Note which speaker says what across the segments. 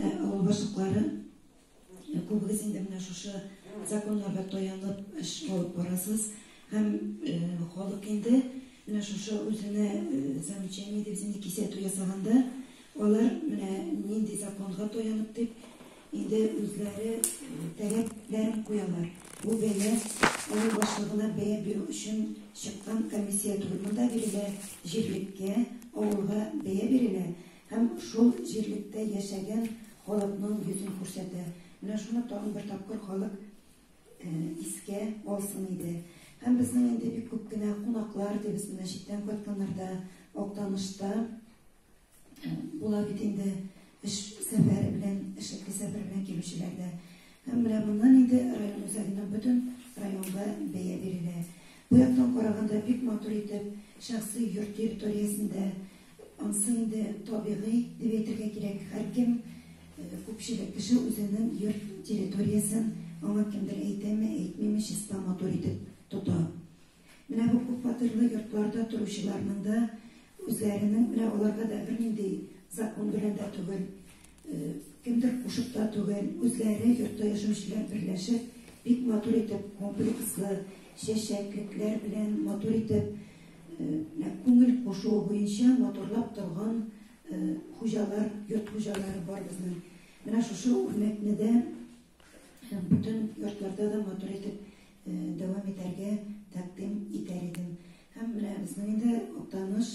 Speaker 1: Авыл башлыклары күбегез инде менә шушы законнарга таянып эш алып барасыз һәм халык инде менә шушы үзенә замечание дип кисәтү ясаганда алар менә нинди законга таянып дип инде үзләре таләпләрен куялар. Бу бәя авыл башлыгына бәя бирү өчен чыккан комиссия түгел. Монда бирелә җирлеккә, авылга бәя бирелә һәм шул җирлектә яшәгән халыкның йөзен күрсәтә. Менә шуны тагын бер тапкыр халык искә алсын иде. Һәм безнең инде бик күп кенә кунаклар дибез менә читтән кайтканнарда, Актанышта була бит инде эш сәфәре белән, эшлекле сәфәр белән килүчеләрдә. Һәм менә моннан инде район үзәгенә бөтен районга бәя бирелә. Бу яктан караганда бик матур итеп шәхси йорт территориясендә ансы инде табигый дип әйтергә кирәк. Һәркем күпчелек кеше үзенең йорт территориясен аңа кемдер әйтәме, әйтмиме, чиста матур итеп тота. Менә бу күп фатирлы йортларда торучыларның да үзләренең менә аларга да бернинди закон белән дә түгел, кемдер кушып та түгел, үзләре йортта яшәүчеләр берләшеп бик матур итеп комплекслы чәчәклекләр белән матур итеп күңел кушуы буенча матурлап торган хуҗалар, йорт хуҗалары бар безнең. Менә шушы үрнәкне дә бүтән йортларда да матур итеп дәвам итәргә тәкъдим итәр идем. Һәм менә безнең инде Актаныш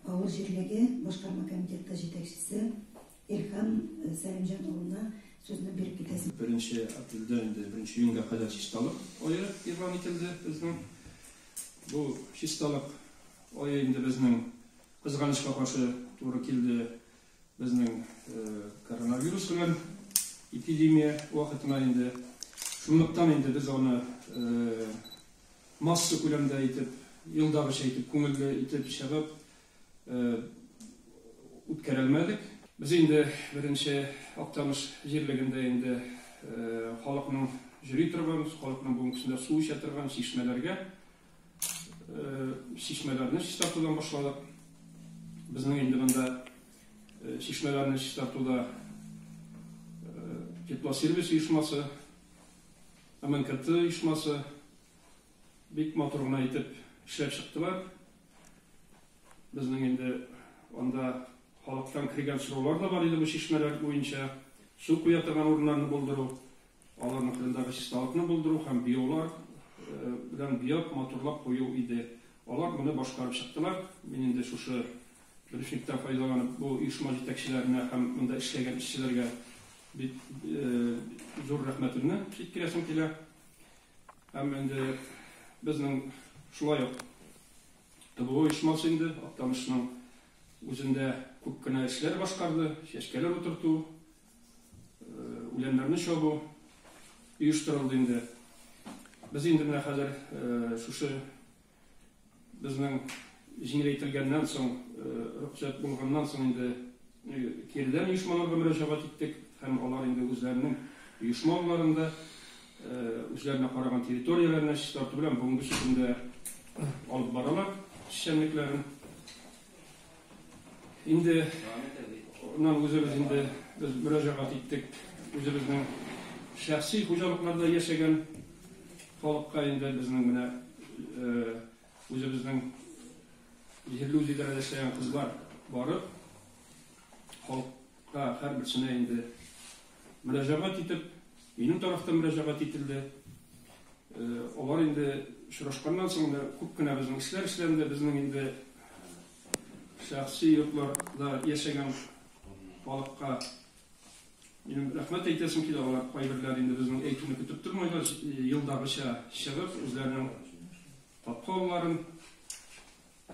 Speaker 1: авыл җирлеге башкарма комитеты җитәкчесе Илһам Сәлимҗан улына сүзне биреп китәсез.
Speaker 2: 1 апрельдә инде 1 июньгә кадәр чисталык ае игълан ителде безнең. Бу чисталык ае инде безнең кызганычка каршы туры килде безнең коронавирус белән эпидемия вакытына инде. Шунлыктан инде без аны масса күләмдә итеп, елдагыча итеп, күңелле итеп чыгып үткәрелмәдек. Без инде 1 Актаныш җирлегендә инде халыкның җыри торган, халыкның буңсында су эчә торган чишмәләрне чистартудан башладык. Безнең инде монда чишмәләрне чистартуда теплосервис оешмасы, МНКТ оешмасы бик матур гына итеп эшләп чыктылар. Безнең инде анда халыктан кергән сораулар да бар иде бу чишмәләр буенча. Су куя торган урыннарны булдыру, аларның кырындагы чисталыкны булдыру һәм биолар белән бият матурлап кую иде. Алар моны башкарып чыктылар. Мин инде шушы беренчелектән файдаланып бу оешма җитәкчеләренә һәм монда эшләгән эшчеләргә бик зур рәхмәтемне җиткерәсем килә. Һәм инде безнең шулай ук ТБО оешмасы инде Актанышның үзендә күп кенә эшләр башкарды, чәчкәләр утырту, үләннәрне чабу оештырылды инде. Без инде менә хәзер шушы безнең җиңеләйтелгәннән соң, рөхсәт булганнан соң инде кирдән оешмаларга мөрәҗәгать иттек һәм алар инде үзләренең оешмаларында үзләренә караган территорияләрне чистарту белән бүгенге көндә алып баралар эшчәнлекләрен. Инде ondan үзебез инде без мөрәҗәгать иттек үзебезнең шәхси хуҗалыкларда яшәгән халыкка инде безнең менә үзебезнең җирле үзидарәдә эшләгән кызлар барып халыкка һәрберсенә инде мөрәҗәгать итеп, минем тарафтан мөрәҗәгать ителде. Алар инде очрашканнан соң күп кенә безнең эшләр эшләнде, безнең инде шәхси йортларда яшәгән халыкка минем рәхмәт әйтәсем килә, алар кайберләр инде безнең әйтүне көтеп тормыйлар, елдагыча чыгып үзләренең тапканнарын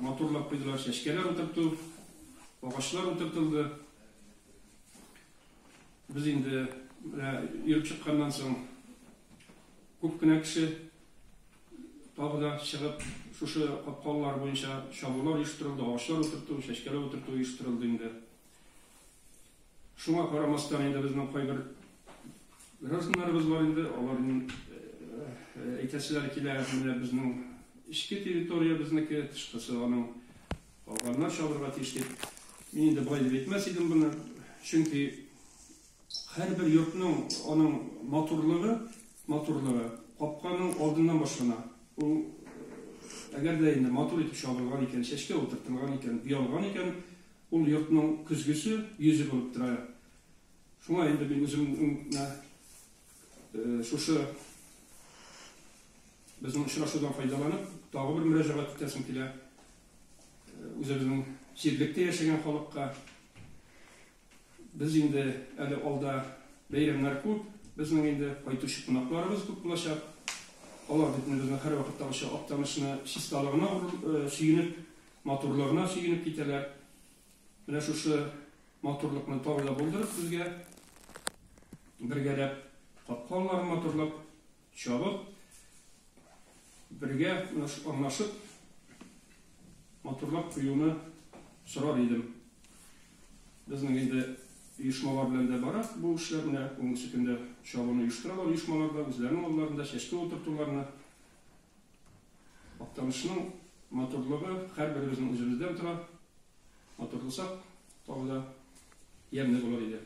Speaker 2: матурлап куйдылар, чәчкәләр утырту, агачлар утыртылды. Без инде йөреп чыкканнан соң күп кенә кеше тагы да чыгып шушы капкаллар буенча чабулар оештырылды, агачлар утырту, чәчкәләр утырту оештырылды инде. Шуңа карамастан инде безнең кайбер гражданнарыбыз бар инде, аларның әйтәселәре килә, менә безнең ичке территория безнеке, тышкысы аның алганнар чабырга тиеш дип. Мин инде бай дип әйтмәс идем буны, чөнки her bir yurtның onun matурlыгы капканың алдыннан башлана. Ул әгәр дә инде матур итеп чабылган икән, чәчкә утыртылган икән, буялган икән, ул йортның күзгесе, йөзе булып тора. Шуңа инде мин үземне шушы безнең очрашудан файдаланып, тагы бер мөрәҗәгать итәсем килә. Үзебезнең җирлектә яшәгән халыкка biz инде әле алда бәйрәмнәр күп, безнең инде кайтучы кунакларыбыз күп булачак. Алар бит безнең һәр вакыттагыча Актанышны чисталыгына сөенеп, матурлыгына сөенеп китәләр. Менә шушы матурлыкны тагы да булдырып безгә бергәләп капкаларын матурлап, чабып, бергә аңлашып матурлап куюны сорар идем. Безнең инде оешмалар белән дә бара бу эшләр, менә бүгенге көндә чабуны оештыралар оешмаларда, үзләренең алларында чәчкә утыртуларны. Актанышның матурлыгы һәрберебезнең үзебездән тора. Матурласак, тагы да ямьле булыр иде.